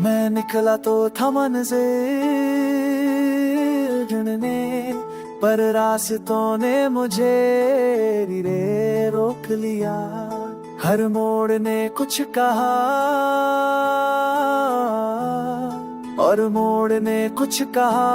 मैं निकला तो था मंज़िल ढूंढने, पर रास्तों ने मुझे रे रोक लिया। हर मोड़ ने कुछ कहा और मोड़ ने कुछ कहा,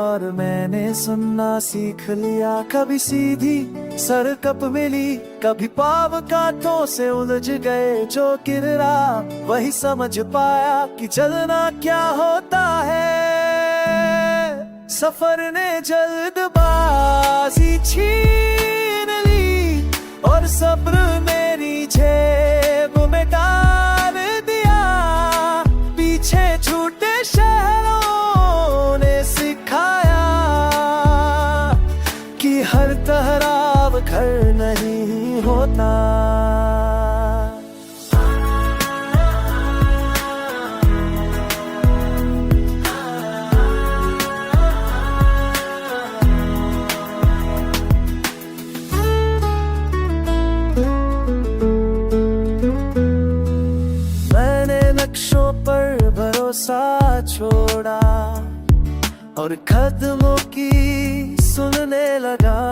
और मैंने सुनना सीख लिया। कभी सीधी सड़क मिली, कभी पाव कांटों से उलझ गए। जो गिरा वही समझ पाया कि चलना क्या होता है। सफर ने जल्दबाजी छीन ली और सब्र मेरी जेब में डाल दिया। पीछे छूटे शहरों ने सिखाया कि हर ठहराव घर नहीं होता। नक्शों पर भरोसा छोड़ा और कदमों की सुनने लगा।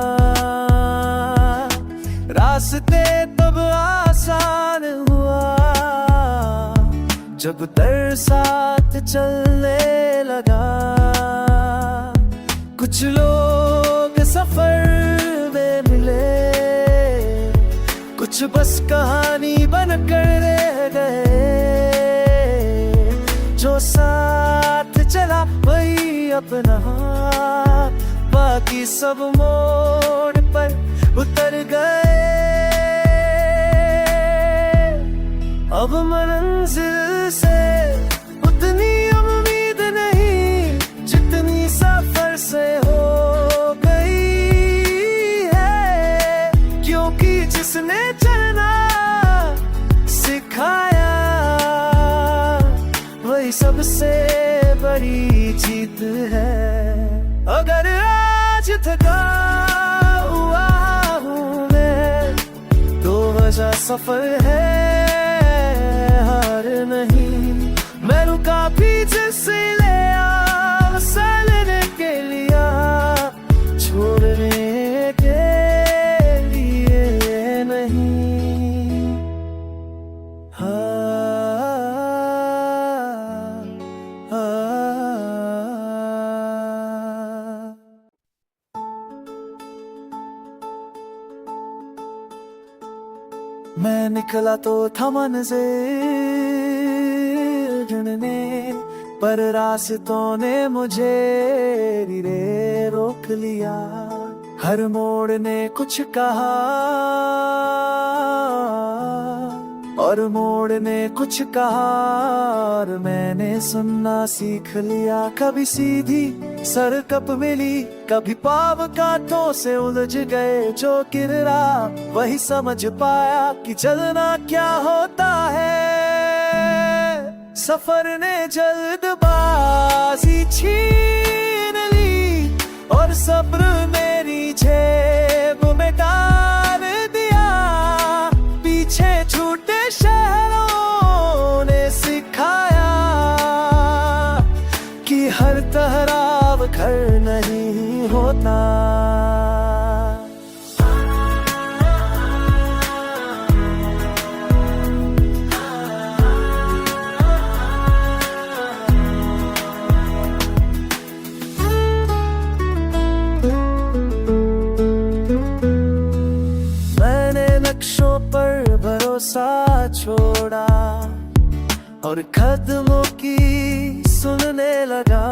रास्ते तब आसान हुआ जब दर साथ चलने लगा। कुछ लोग सफर में मिले, कुछ बस कहानी बनकर रह गए। जो साथ चला वही अपना, बाकी सब मोड़ पर उतर गए। अब मंजिल से उतनी उम्मीद नहीं जितनी सफर से हो गई है। क्योंकि जिसने चलना सिखाया वही सबसे बड़ी जीत है। अगर आज थका हुआ हूँ मैं, तो वजह सफर है, हार नहीं। मैं रुका भी जिससे ले लेने के लिए, छोड़ने के लिए नहीं। मैं निकला तो था मंज़िल ढूंढने, पर रास्तों ने मुझे रे रोक लिया। हर मोड़ ने कुछ कहा और मोड़ ने कुछ कहा, और मैंने सुनना सीख लिया। कभी सीधी सड़क मिली, कभी पाव कांटों से उलझ गए। जो गिरा वही समझ पाया कि चलना क्या होता है। सफर ने जल्दबाजी छीन ली और सब्र मेरी जेब में डाल दिया। पीछे छूटे शहरों ने सिखाया कि हर ठहराव घर नहीं होता। मैंने नक्शों पर भरोसा छोड़ा और कदमों की सुनने लगा।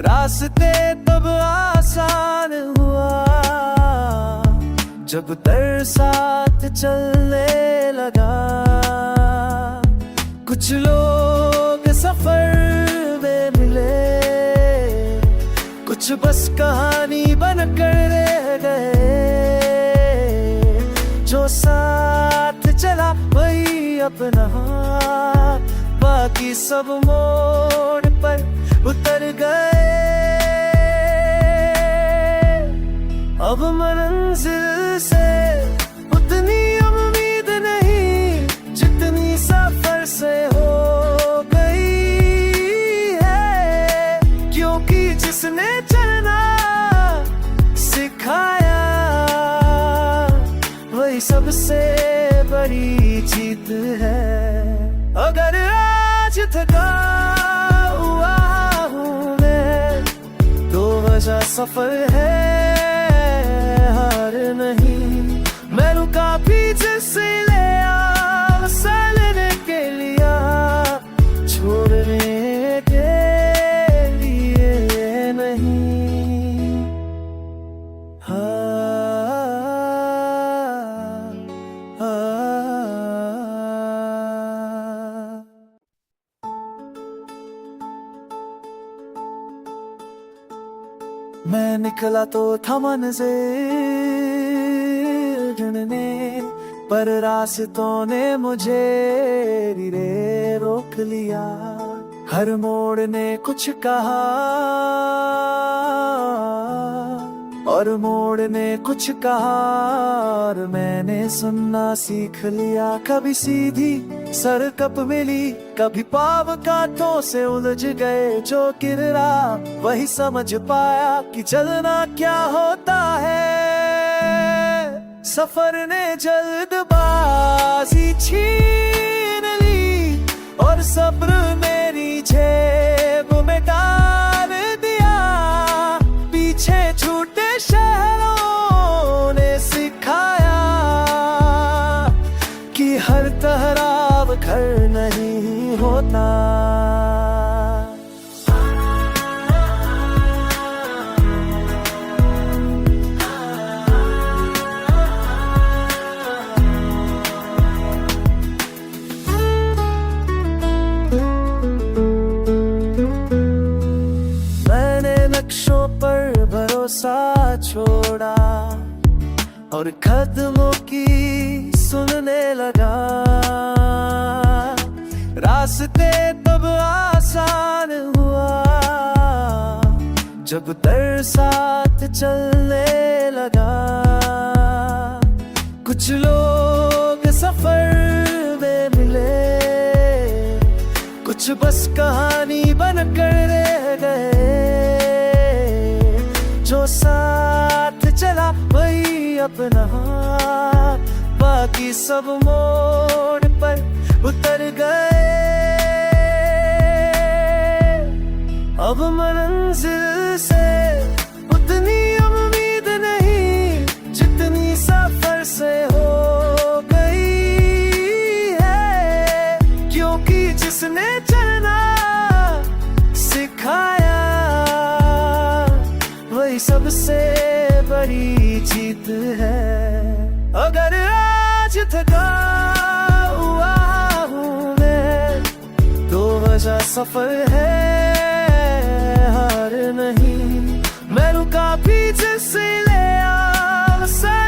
रास्ते तब आसान हुआ जब दर साथ चलने लगा। कुछ लोग सफर में मिले, कुछ बस कहानी बनकर रह गए। जो साथ चला वही अपना, बाकी सब मोड़ पर उतर गए। अब मंजिल से उतनी उम्मीद नहीं जितनी सफर से हो सबसे बड़ी जीत है। अगर आज थका हुआ हूँ मैं, तो वजह सफर है, हार नहीं। मैं रुका पीछे से ले लेने के लिए, छोड़ने के लिए नहीं। हाँ, मैं निकला तो था मंज़िल ढूंढने, पर रास्तों ने मुझे धीरे रोक लिया। हर मोड़ ने कुछ कहा और मोड़ ने कुछ कहा, और मैंने सुनना सीख लिया। कभी सीधी सड़क मिली, कभी पाव कांटों से उलझ गए। जो गिरा वही समझ पाया कि चलना क्या होता है। सफर ने जल्दबाजी छीन ली, और सब्र मेरी जेब में डाल दिया। पीछे छूटे शहरों ने सिखाया कि हर ठहराव घर नहीं होता। नक्शों पर भरोसा छोड़ा और कदमों की सुनने लगा। रास्ते तब आसान हुआ जब दर साथ चलने लगा। कुछ लोग सफर में मिले, कुछ बस कहानी बनकर रह गए। जो साथ चला वही अपना, बाकी सब मोड़ पर उतर गए। अब मंजिल से उतनी उम्मीद नहीं, जितनी सफर से हो गई है। क्योंकि जिसने चलना सिखाया, वही सबसे बड़ी जीत है। अगर आज थका हुआ हूँ मैं, तो वजह सफर है, हार नहीं। मैं रुका पीछे से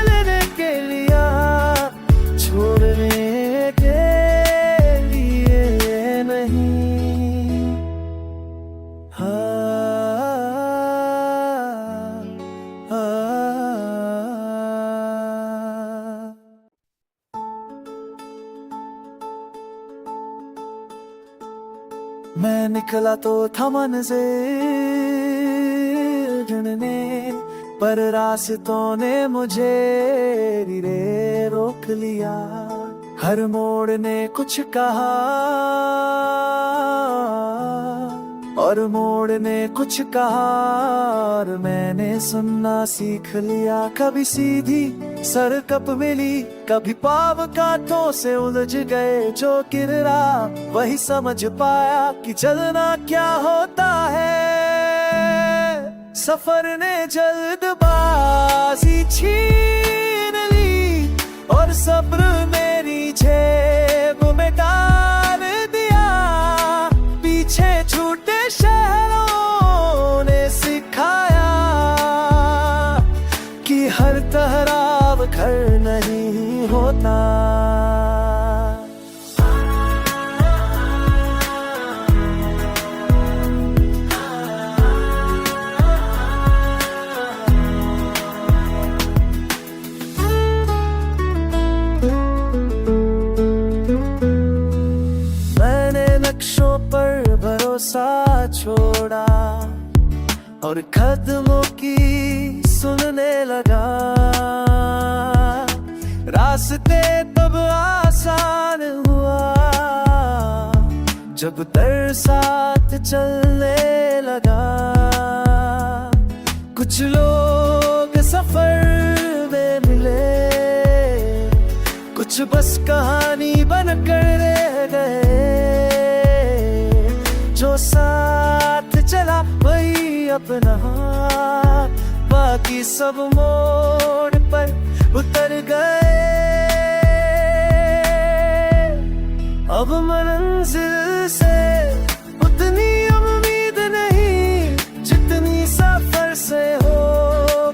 लेने के लिए, छोड़ने के लिए नहीं। हाँ, मैं निकला तो था मंज़िल ढूंढने, पर रास्तों ने मुझे धीरे रोक लिया। हर मोड़ ने कुछ कहा और मोड़ ने कुछ कहा, और मैंने सुनना सीख लिया। कभी सीधी सड़क मिली, कभी पाव कांटों से उलझ गए। जो गिरा वही समझ पाया कि चलना क्या होता है। सफर ने जल्दबाजी छीन ली, और सब्र मेरी जेब में डाल दिया। पीछे छूटे शहरों ने सिखाया कि हर ठहराव घर नहीं होता। मैंने नक्शों पर भरोसा छोड़ा और कदमों की सुनने लगा। रास्ते तब आसान हुआ जब दर साथ चलने लगा। कुछ लोग सफर में मिले, कुछ बस कहानी बनकर रह गए। जो साथ चला वही अपना, बाकी सब मोड़ पर उतर गए। अब मंजिल से उतनी उम्मीद नहीं जितनी सफर से हो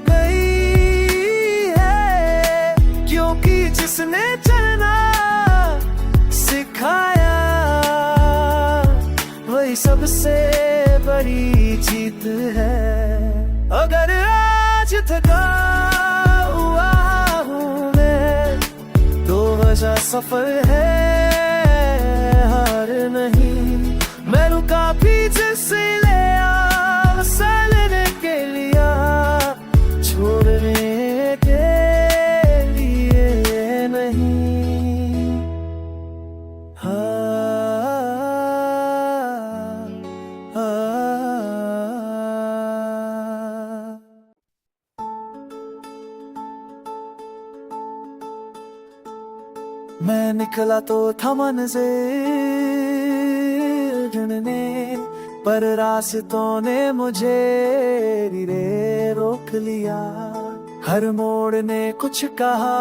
गई है, क्योंकि जिसने चलना सिखाया वही सबसे बड़ी जीत है। अगर आज थका हुआ हूँ मैं, तो वजह सफर है, हार नहीं। मैं रुका पीछे से ले लेने के लिए, छोड़ने के लिए नहीं। हाँ, मैं निकला तो था मंज़िल ढूंढने, पर रास्तों ने मुझे धीरे रोक लिया। हर मोड़ ने कुछ कहा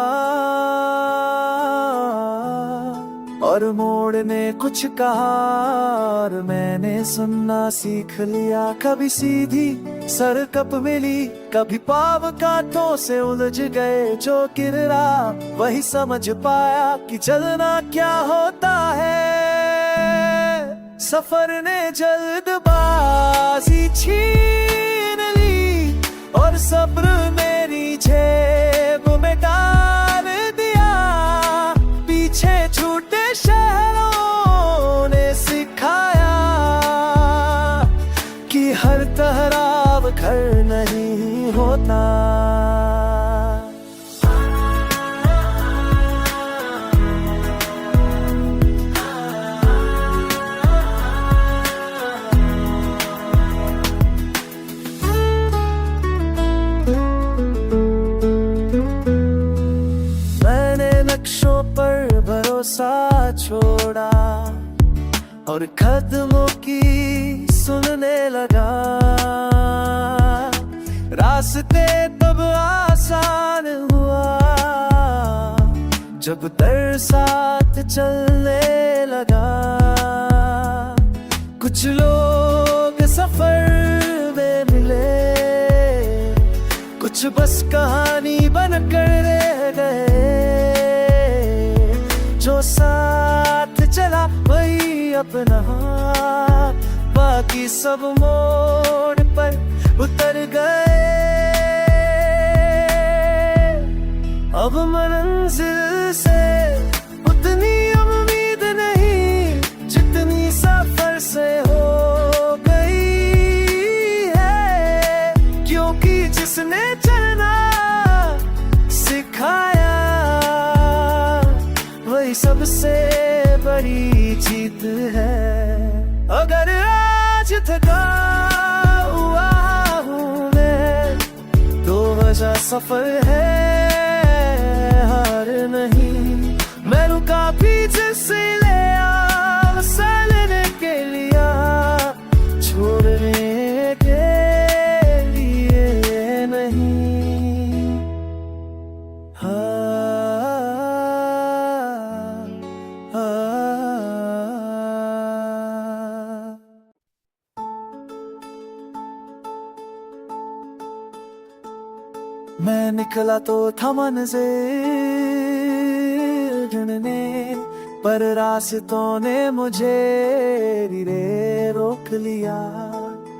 और मोड़ ने कुछ कहा, और मैंने सुनना सीख लिया। कभी सीधी सड़क मिली, कभी पाव कांटों से उलझ गए। जो गिरा वही समझ पाया कि चलना क्या होता है। सफर ने जल्दबाजी छीन ली और सब्र मेरी जेब में डाल दिया। पीछे छूटे शहरों ने सिखाया कि हर ठहराव घर नहीं होता। नक्शों पर भरोसा छोड़ा और कदमों की सुनने लगा। रास्ते तब आसान हुआ जब दर साथ चलने लगा। कुछ लोग सफर में मिले, कुछ बस कहानी बनकर रह गए। जो साथ चला वही अपना, बाकी सब मोड़ पर उतर गए। अब मंजिल से उतनी उम्मीद नहीं जितनी सफर से हो गई है, क्योंकि जिसने चलना सिखाया वही सबसे बड़ी जीत है। अगर आज थका हुआ हूँ मैं, तो वजह सफर है, हार नहीं। मैं रुका पीछे से लेने के लिए, छोड़ने के लिए नहीं। हाँ, मैं निकला तो था मंज़िल ढूंढने, पर रास्तों ने मुझे धीरे रोक लिया।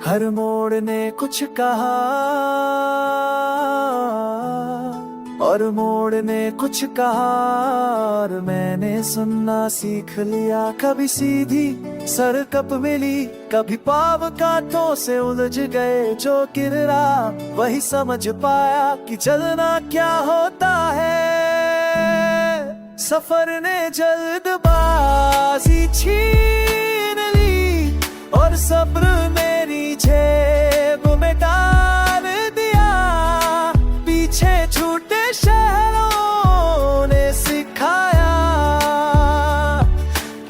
हर मोड़ ने कुछ कहा और मोड़ ने कुछ कहा, और मैंने सुनना सीख लिया। कभी सीधी सड़क मिली, कभी पाव कांटों से उलझ गए। जो गिरा वही समझ पाया कि चलना क्या होता है। सफर ने जल्दबाजी छीन ली और सब्र मेरी जेब में डाल दिया। पीछे छूटे शहरों ने सिखाया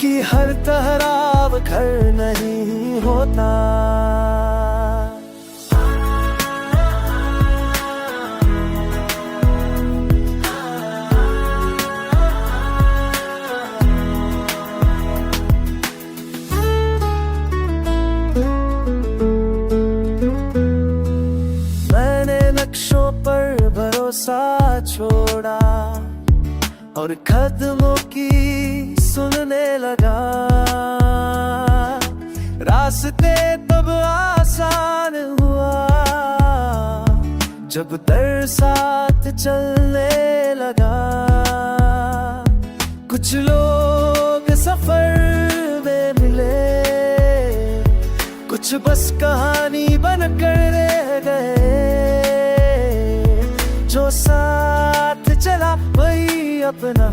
कि हर ठहराव घर नहीं होता। नक्शों पर भरोसा छोड़ा और कदमों की सुनने लगा। रास्ते तब आसान हुआ जब दर साथ चलने लगा। कुछ लोग सफर में मिले, कुछ बस कहानी बनकर रह गए। जो साथ चला वही अपना,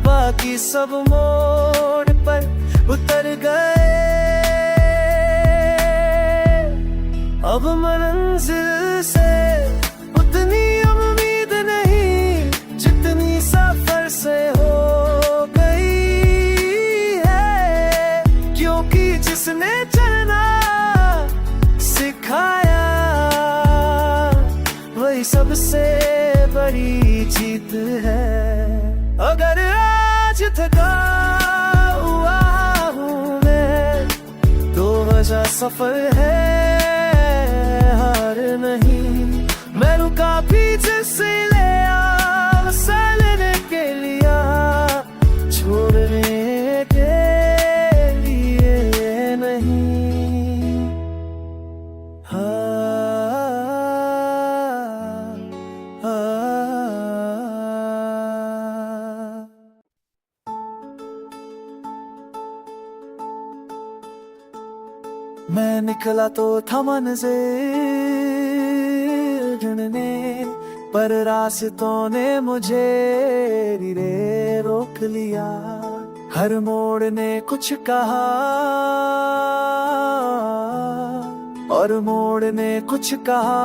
बाकी सब मोड़ पर उतर गए। अब मंजिल से उतनी उम्मीद नहीं जितनी सफर से हो गई है, क्योंकि जिसने चलना सिखाया वही सबसे बड़ी जीत है। अगर आज थका हुआ हूँ मैं, तो वजह सफर है, हार नहीं। मैं रुका पीछे से ले लेने के लिए, छोड़ने के लिए नहीं। हाँ मैं निकला तो था मंज़िल ढूंढने, पर रास्तों ने मुझे धीरे रोक लिया। हर मोड़ ने कुछ कहा और मोड़ ने कुछ कहा,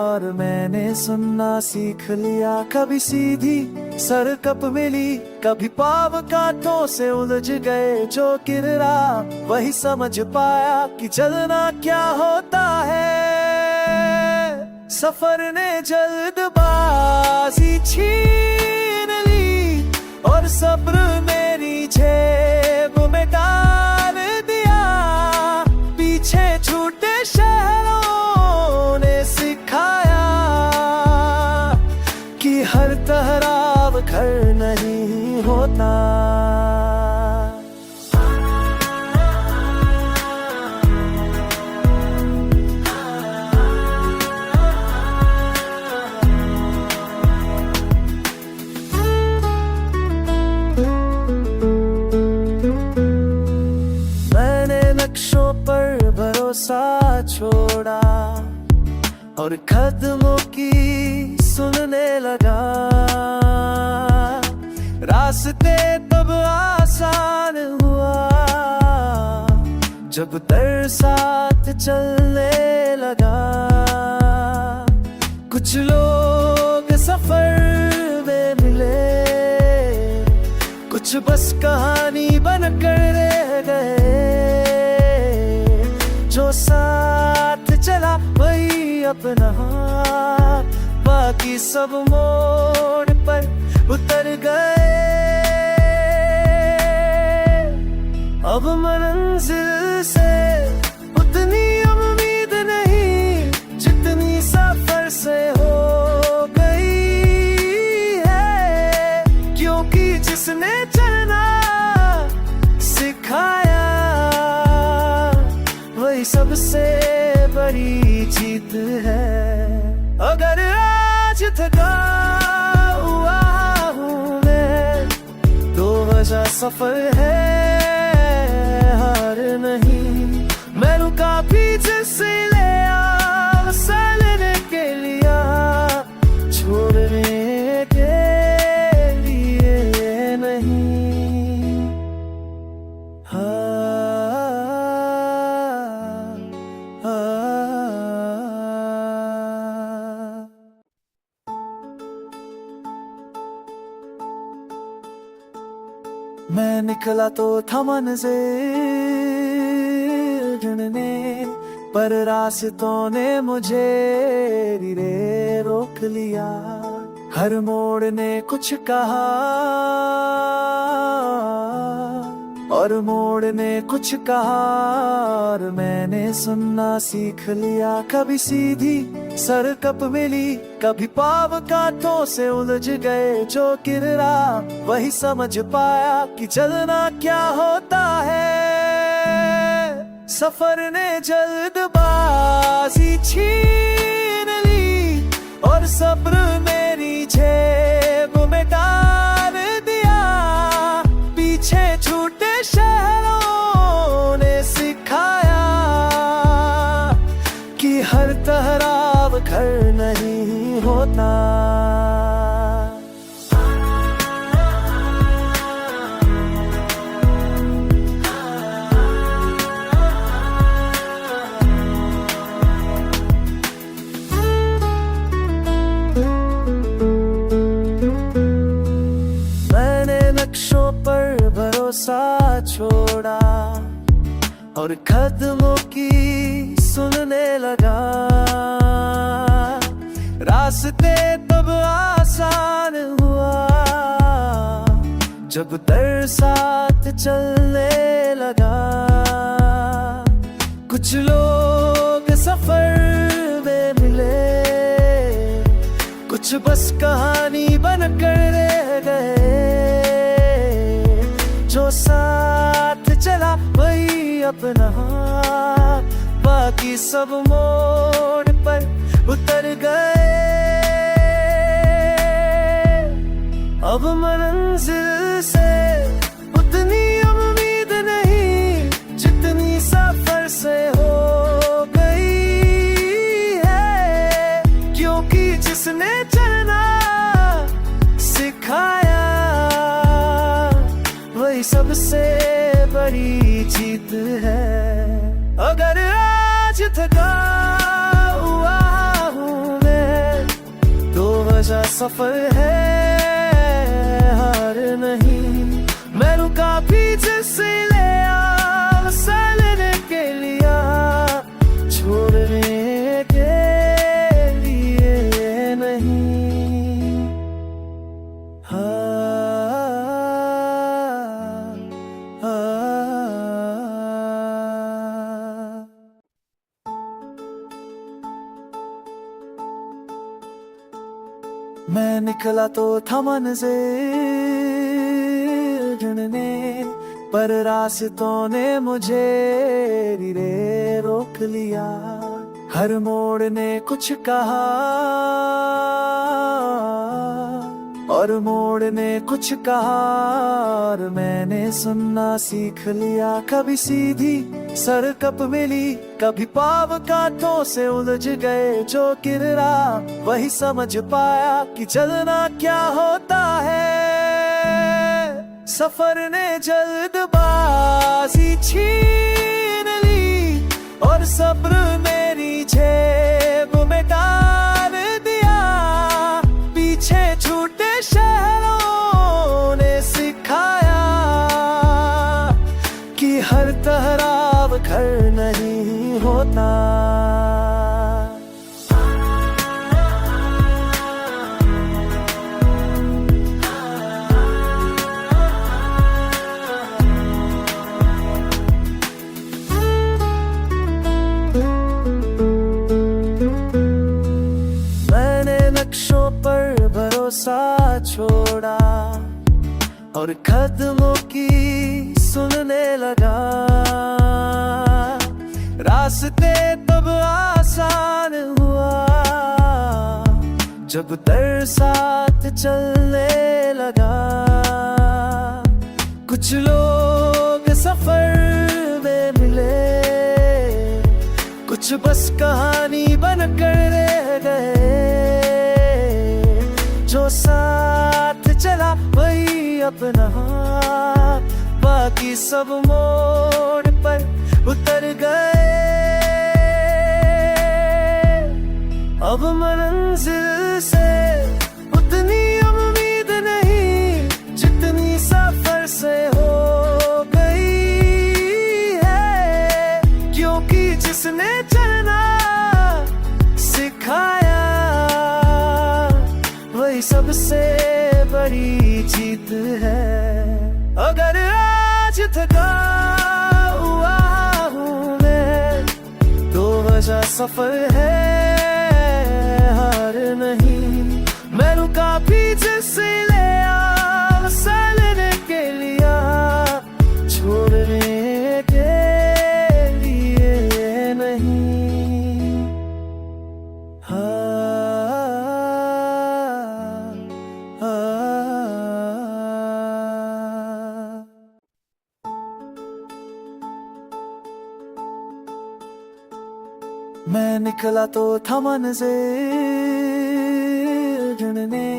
और मैंने सुनना सीख लिया। कभी सीधी सड़क मिली, कभी पाव कांटों से उलझ गए। जो किररा वही समझ पाया कि चलना क्या होता है। सफर ने जल्दबाजी छीन ली और सब्र मेरी जेब में डाल दिया। पीछे छूटे शहरों ने सिखाया कि हर ठहराव घर नहीं होता। मैंने नक्शों पर भरोसा छोड़ा और कदमों की सुनने लगा। रास्ते तब आसान हुआ जब दर साथ चलने लगा। कुछ लोग सफर में मिले, कुछ बस कहानी बनकर रह गए। जो साथ चला वही अपना, बाकी सब मोड़ पर उतर गए। अब मंजिल से उतनी उम्मीद नहीं जितनी सफर से हो गई है, क्योंकि जिसने चलना सिखाया वही सबसे बड़ी जीत है। अगर आज थका हुआ हूँ मैं, तो वजह सफर है, हार नहीं। मैं रुका पीछे से लेने के लिए, छोड़ने के लिए मैं निकला तो था मंज़िल ढूंढने, पर रास्तों ने मुझे रे रोक लिया। हर मोड़ ने कुछ कहा और मोड़ ने कुछ कहा, और मैंने सुनना सीख लिया। कभी सीधी सड़क मिली, कभी पाव कांटों से उलझ गए। जो किररा वही समझ पाया कि चलना क्या होता है। सफर ने जल्दबाजी छीन ली और सब्र मेरी जेब में डाल दिया। पीछे छूटे शहरों ने सिखाया कि हर ठहराव घर नहीं होता। नक्शों पर भरोसा छोड़ा और कदमों की सुनने लगा। रास्ते तब आसान हुआ जब दर साथ चलने लगा। कुछ लोग सफर में मिले, कुछ बस कहानी बनकर रह गए। जो साथ चला वही अपना, बाकी सब मोड़ पर उतर गए। अब मंजिल से उतनी उम्मीद नहीं जितनी सफर से हो गई है। क्योंकि जिसने चलना सिखाया वही सबसे बड़ी जीत है। अगर आज थका हुआ हूँ मैं, तो वजह सफर है, हार नहीं। मैं रुका भी जिससे ले लेने के लिए, छोड़ने के लिए नहीं। मैं निकला तो था मंज़िल ढूंढने, पर रास्तों ने मुझे रे रोक लिया। हर मोड़ ने कुछ कहा और मोड़ ने कुछ कहा, और मैंने सुनना सीख लिया। कभी सीधी सड़क मिली, कभी पाव कांटों से उलझ गए। जो किररा वही समझ पाया कि चलना क्या होता है। सफर ने जल्दबाजी छीन ली और सब्र मेरी जेब में डाल दिया। पीछे छूटे शहरों ने सिखाया कि हर ठहराव घर नहीं होता। मैंने नक्शों पर भरोसा छोड़ा और कदमों की सुनने लगा। रास्ते तब आसान हुआ जब दर साथ चलने लगा। कुछ लोग सफर में मिले, कुछ बस कहानी बनकर रह गए। जो साथ चला वही अपना, बाकी सब मोड़ पर उतर गए। अब मंजिल से उतनी उम्मीद नहीं जितनी सफर से हो बड़ी जीत है। अगर आज थका हुआ हूँ मैं, तो वजह सफर है, हार नहीं। मैं रुका पीछे से ले लेने के लिए, छोड़ने के लिए नहीं। हाँ, मैं निकला तो था मंज़िल ढूंढने,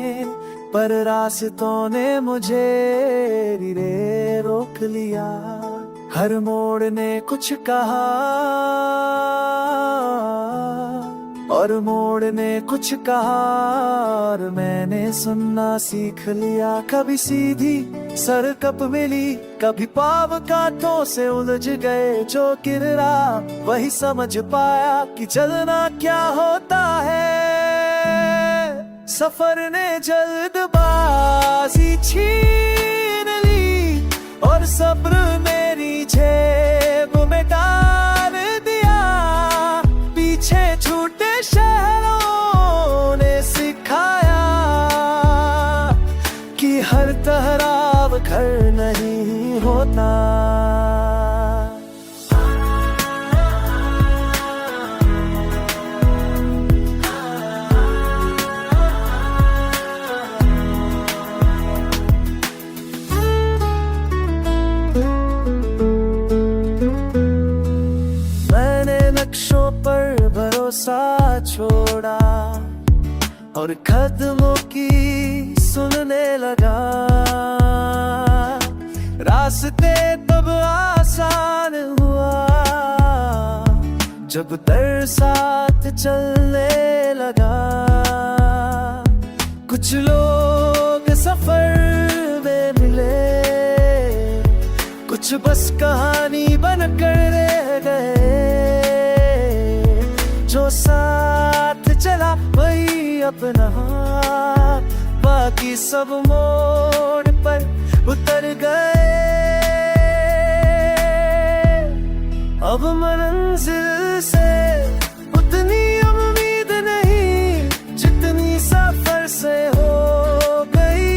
पर रास्तों ने मुझे धीरे रोक लिया। हर मोड़ ने कुछ कहा और मोड़ ने कुछ कहा, और मैंने सुनना सीख लिया। कभी सीधी सड़क मिली, कभी पाव कांटों से उलझ गए। जो गिरा वही समझ पाया कि चलना क्या होता है। सफर ने जल्दबाजी छीन ली, और सब्र मेरी जेब में डाल दिया। पीछे छूटे शहरों ने सिखाया कि हर ठहराव घर नहीं होता। नक्शों पर भरोसा छोड़ा और कदमों की सुनने लगा। रास्ते तब आसान हुआ जब दर साथ चलने लगा। कुछ लोग सफर में मिले, कुछ बस कहानी बनकर रह गए। जो साथ चला वही अपना, बाकी सब मोड़ पर उतर गए। अब मंजिल से उतनी उम्मीद नहीं, जितनी सफर से हो गई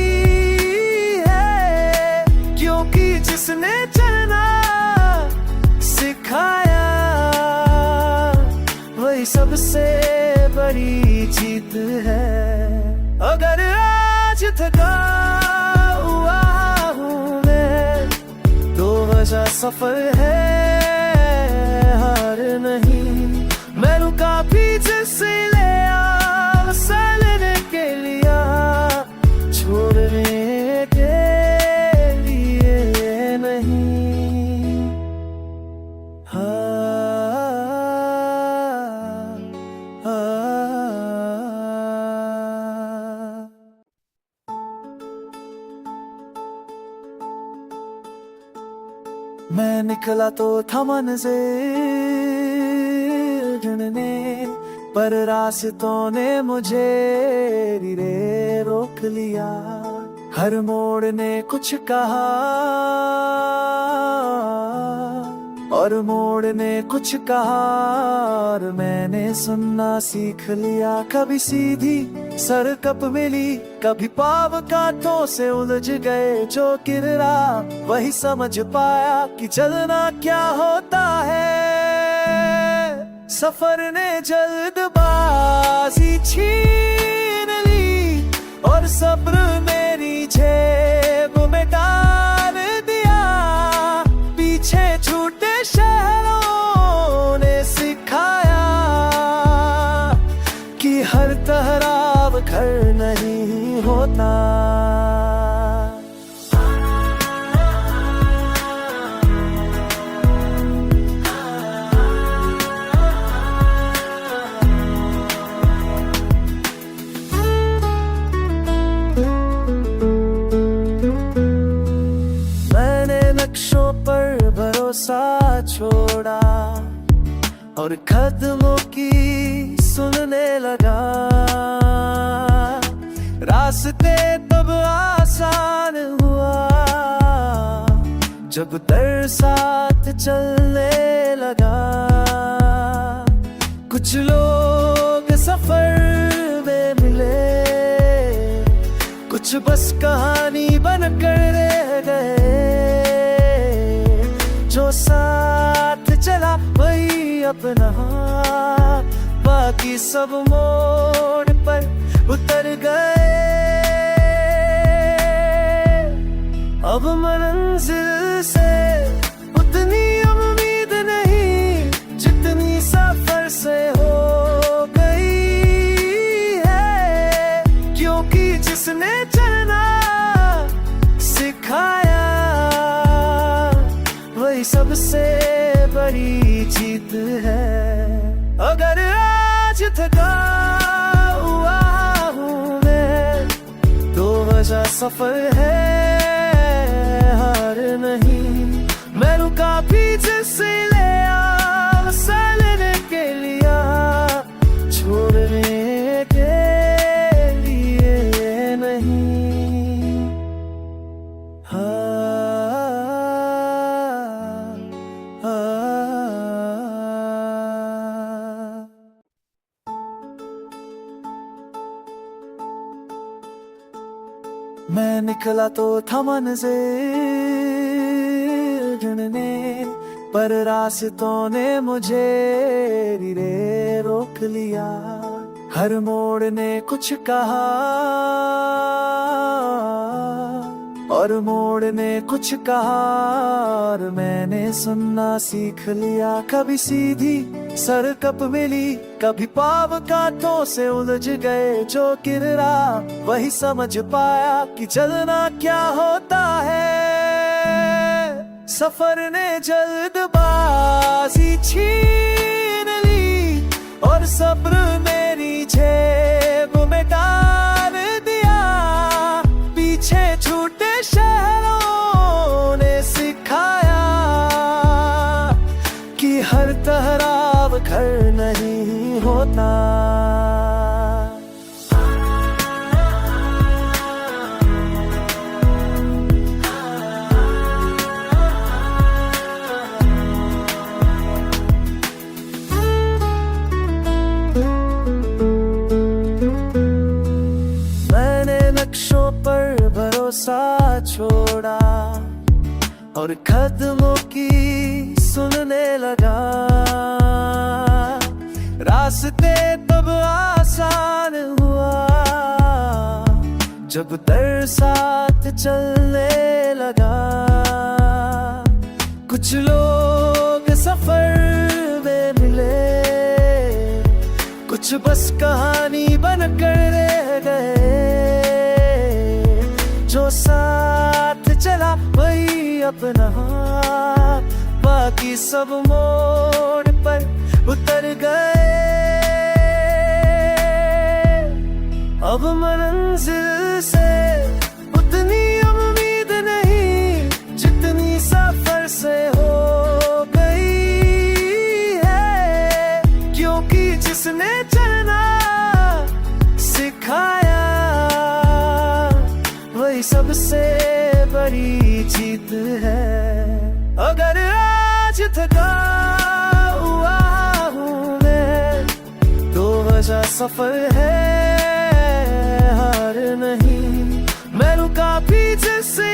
है। क्योंकि जिसने चलना सिखाया, वही सबसे बड़ी जीत है। अगर आज थका हुआ हूँ मैं, तो वजह सफर है, हार नहीं। मैं रुका पीछे से लेने के लिए, छोड़ने के लिए नहीं। हाँ, मैं निकला तो था मंज़िल ढूंढने, पर रास्तों ने मुझे धीरे रोक लिया। हर मोड़ ने कुछ कहा और मोड़ ने कुछ कहा, और मैंने सुनना सीख लिया। कभी सीधी सड़क मिली, कभी पाव कांटों से उलझ गए। जो गिरा वही समझ पाया कि चलना क्या होता है। सफर ने जल्दबाजी छीन ली, और सब्र मेरी जेब में डाल दिया। पीछे छूटे शहरों ने सिखाया कि हर ठहराव घर नहीं होता। मैंने नक्शों पर भरोसा छोड़ा और कदमों की सुनने लगा। रास्ते तब जब दर साथ चलने लगा। कुछ लोग सफर में मिले, कुछ बस कहानी बनकर रह गए। जो साथ चला वही अपना, बाकी सब मोड़ पर उतर गए। अब मंजिल से उतनी उम्मीद नहीं जितनी सफर से हो गई है, क्योंकि जिसने चलना सिखाया वही सबसे बड़ी जीत है। अगर आज थका हुआ हूँ मैं, तो वजह सफर है, हार नहीं। मैं रुका पीछे से ले लेने के लिए, छोड़ने के लिए नहीं। हाँ, मैं निकला तो था मंज़िल ढूंढने, पर रास्तों ने मुझे धीरे रोक लिया। हर मोड़ ने कुछ कहा और मोड़ ने कुछ कहा, और मैंने सुनना सीख लिया। कभी सीधी सड़क मिली, कभी पाव कांटों से उलझ गए। जो गिरा वही समझ पाया कि चलना क्या होता है। सफर ने जल्दबाजी छीन ली, और सब्र मेरी जेब में डाल दिया। पीछे छूटे शहरों ने सिखाया कि हर ठहराव घर नहीं होता। मैंने नक्शों पर भरोसा छोड़ा और कदमों की सुनने लगा। रास्ते तब आसान हुआ जब दर साथ चलने लगा। कुछ लोग सफर में मिले, कुछ बस कहानी बनकर रह गए। जो साथ चला वही अपना, बाकी सब मोड़ पर उतर गए। अब मंजिल से उतनी उम्मीद नहीं जितनी सफर से हो गई है, क्योंकि जिसने चलना सिखाया वही सबसे बड़ी जीत है। अगर आज थका हुआ हूँ मैं, तो वजह सफर है, हार नहीं। मैं रुका पीछे से